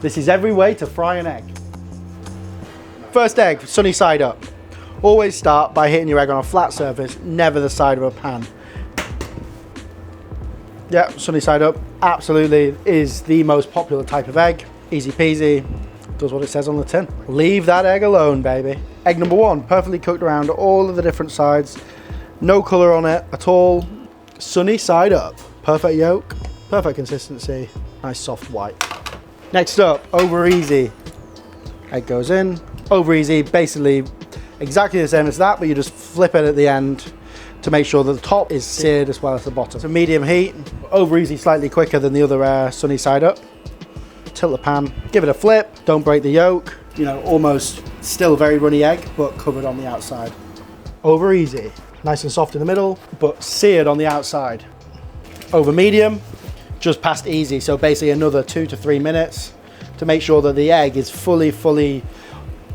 This is every way to fry an egg. First egg, sunny side up. Always start by hitting your egg on a flat surface, never the side of a pan. Yeah, sunny side up absolutely is the most popular type of egg. Easy peasy, does what it says on the tin. Leave that egg alone, baby. Egg number one, perfectly cooked around all of the different sides. No colour on it at all. Sunny side up. Perfect yolk, perfect consistency, nice soft white. Next up, over easy. Egg goes in. Over easy, basically exactly the same as that, but you just flip it at the end to make sure that the top is seared as well as the bottom. So medium heat, over easy slightly quicker than the other sunny side up. Tilt the pan, give it a flip, don't break the yolk. You know, almost still very runny egg, but covered on the outside. Over easy, nice and soft in the middle, but seared on the outside. Over medium, just past easy, so basically another 2 to 3 minutes to make sure that the egg is fully,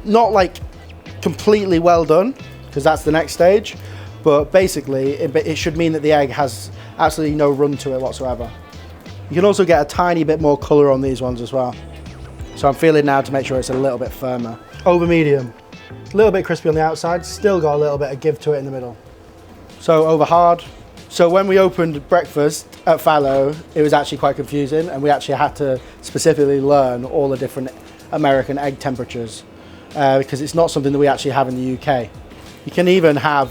not like completely well done, because that's the next stage, but basically it should mean that the egg has absolutely no run to it whatsoever. You can also get a tiny bit more colour on these ones as well. So I'm feeling now to make sure it's a little bit firmer. Over medium, a little bit crispy on the outside, still got a little bit of give to it in the middle. So over hard. So when we opened breakfast at Fallow, it was actually quite confusing, and we actually had to specifically learn all the different American egg temperatures because it's not something that we actually have in the UK. You can even have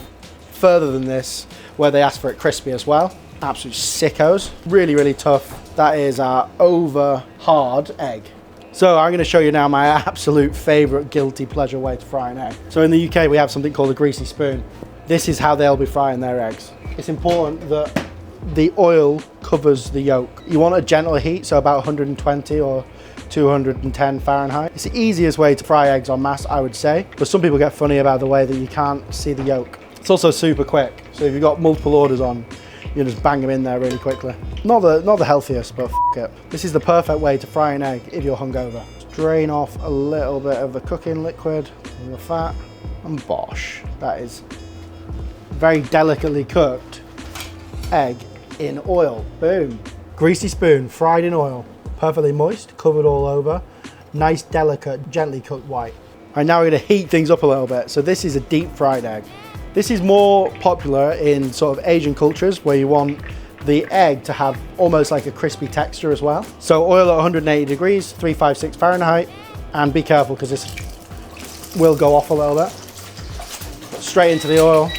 further than this where they ask for it crispy as well. Absolute sickos. Really tough. That is our over hard egg. So I'm going to show you now my absolute favourite guilty pleasure way to fry an egg. So in the UK we have something called a greasy spoon. This is how they'll be frying their eggs. It's important that the oil covers the yolk. You want a gentle heat, so about 120 or 210 Fahrenheit. It's the easiest way to fry eggs en masse, I would say, but some people get funny about the way that you can't see the yolk. It's also super quick, so if you've got multiple orders on, you just bang them in there really quickly. Not the healthiest, but f it. This is the perfect way to fry an egg if you're hungover. Just drain off a little bit of the cooking liquid and the fat, and bosh. That is very delicately cooked egg in oil. Boom. Greasy spoon, fried in oil. Perfectly moist, covered all over. Nice, delicate, gently cooked white. Right, now we're going to heat things up a little bit. So this is a deep fried egg. This is more popular in sort of Asian cultures where you want the egg to have almost like a crispy texture as well. So oil at 180 degrees, 356 Fahrenheit, and be careful because this will go off a little bit. Straight into the oil.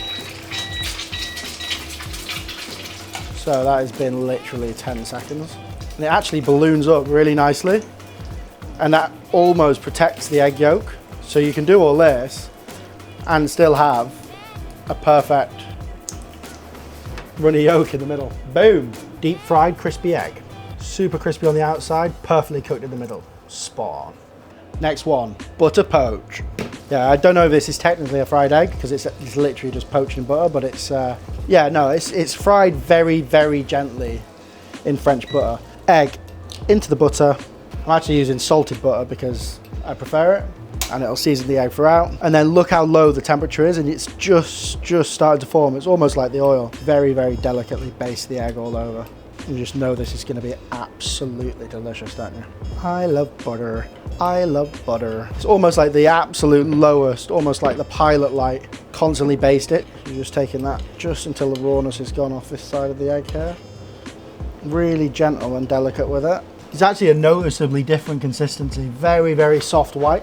So that has been literally 10 seconds. And it actually balloons up really nicely, and that almost protects the egg yolk. So you can do all this and still have a perfect runny yolk in the middle. Boom. Deep fried crispy egg. Super crispy on the outside, perfectly cooked in the middle. Spot on. Next one, butter poach. Yeah, I don't know if this is technically a fried egg because it's literally just poached in butter, but it's yeah, no, it's fried very gently in French butter. Egg into the butter. I'm actually using salted butter because I prefer it, and it'll season the egg throughout. And then look how low the temperature is, and it's just starting to form. It's almost like the oil. Very delicately baste the egg all over. You just know this is going to be absolutely delicious, don't you? I love butter. I love butter. It's almost like the absolute lowest, almost like the pilot light. Constantly baste it. You're just taking that just until the rawness is gone off this side of the egg here. Really gentle and delicate with it. It's actually a noticeably different consistency. Very soft white.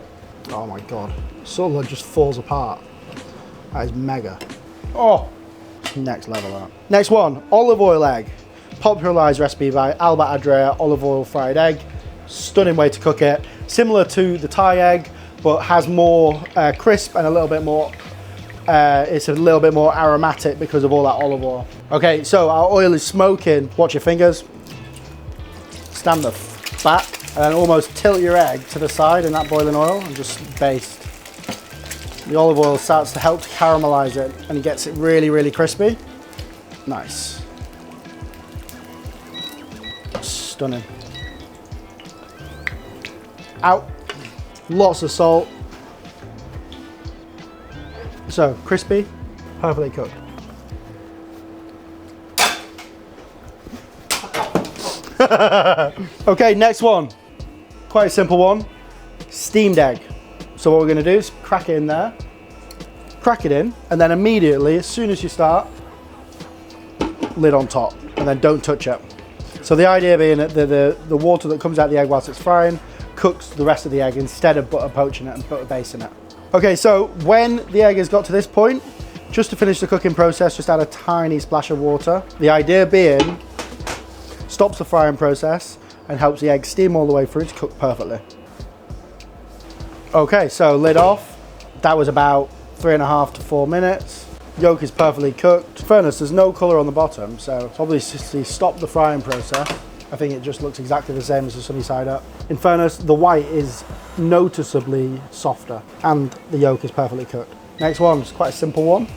Oh my God. Sort of just falls apart. That is mega. Oh, next level up. Next one, olive oil egg. Popularized recipe by Albert Adrea, olive oil fried egg. Stunning way to cook it. Similar to the Thai egg, but has more crisp and a little bit more, it's a little bit more aromatic because of all that olive oil. Okay, so our oil is smoking. Watch your fingers. Stand the back and then almost tilt your egg to the side in that boiling oil and just baste. The olive oil starts to help to caramelize it and it gets it really crispy. Nice. Stunning. Out. Lots of salt. So crispy, perfectly cooked. Okay, next one. quite a simple one. Steamed egg. So what we're gonna do is crack it in there, crack it in, and then immediately, as soon as you start, lid on top, and then don't touch it. So the idea being that the water that comes out of the egg whilst it's frying cooks the rest of the egg instead of butter poaching it and butter basting it. Okay, so when the egg has got to this point, just to finish the cooking process, just add a tiny splash of water. The idea being, stops the frying process and helps the egg steam all the way through to cook perfectly. Okay, so lid off. That was about 3.5 to 4 minutes. Yolk is perfectly cooked. In fairness, there's no colour on the bottom, so obviously stop the frying process. I think it just looks exactly the same as the sunny side up. In fairness, the white is noticeably softer and the yolk is perfectly cooked. Next one is quite a simple one.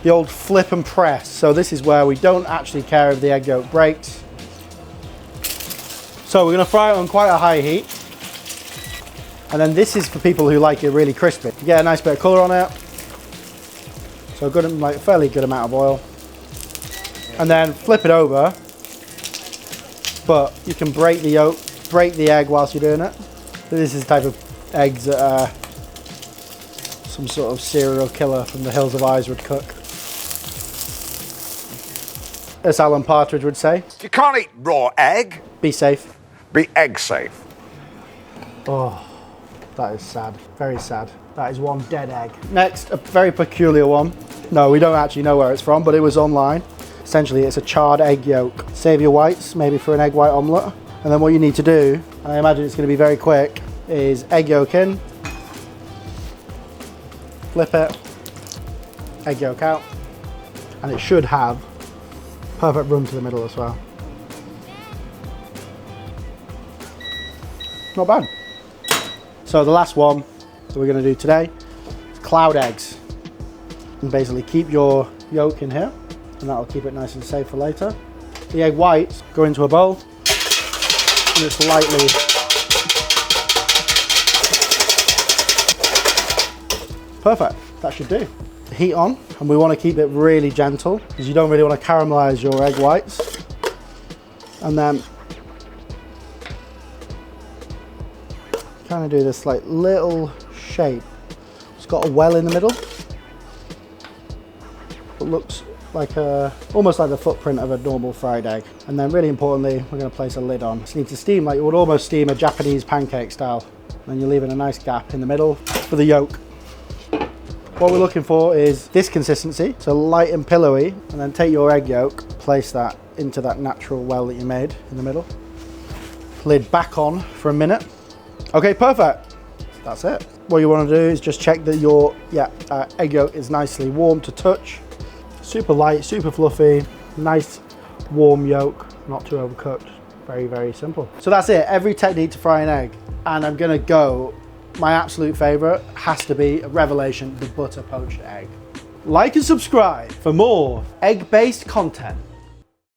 The old flip and press. So this is where we don't actually care if the egg yolk breaks. So we're gonna fry it on quite a high heat. And then this is for people who like it really crispy. You get a nice bit of colour on it. So good, like fairly good amount of oil. And then flip it over. But you can break the yolk, break the egg whilst you're doing it. This is the type of eggs that some sort of serial killer from the hills of Eyes would cook. As Alan Partridge would say. You can't eat raw egg. Be safe. Be egg safe. Oh, that is sad. Very sad. That is one dead egg. Next, a very peculiar one. No, we don't actually know where it's from, but it was online. Essentially, it's a charred egg yolk. Save your whites, maybe for an egg white omelette. And then what you need to do, and I imagine it's going to be very quick, is egg yolk in, flip it, egg yolk out, and it should have perfect run to the middle as well. Not bad. So the last one that we're going to do today is cloud eggs. And basically keep your yolk in here, and that'll keep it nice and safe for later. The egg whites go into a bowl, and just lightly perfect. That should do. Heat on, and we want to keep it really gentle because you don't really want to caramelize your egg whites. And then kind of do this like little shape. It's got a well in the middle. It looks like almost like the footprint of a normal fried egg. And then really importantly, we're going to place a lid on. It needs to steam like you would almost steam a Japanese pancake style. And you're leaving a nice gap in the middle for the yolk. What we're looking for is this consistency, so light and pillowy, and then take your egg yolk, place that into that natural well that you made in the middle. Lid back on for a minute. Okay, perfect. That's it. What you want to do is just check that your egg yolk is nicely warm to touch. Super light, super fluffy, nice warm yolk, not too overcooked. Very, very simple. So that's it, every technique to fry an egg. And I'm gonna go, my absolute favorite has to be a revelation, the butter poached egg. Like and subscribe for more egg-based content.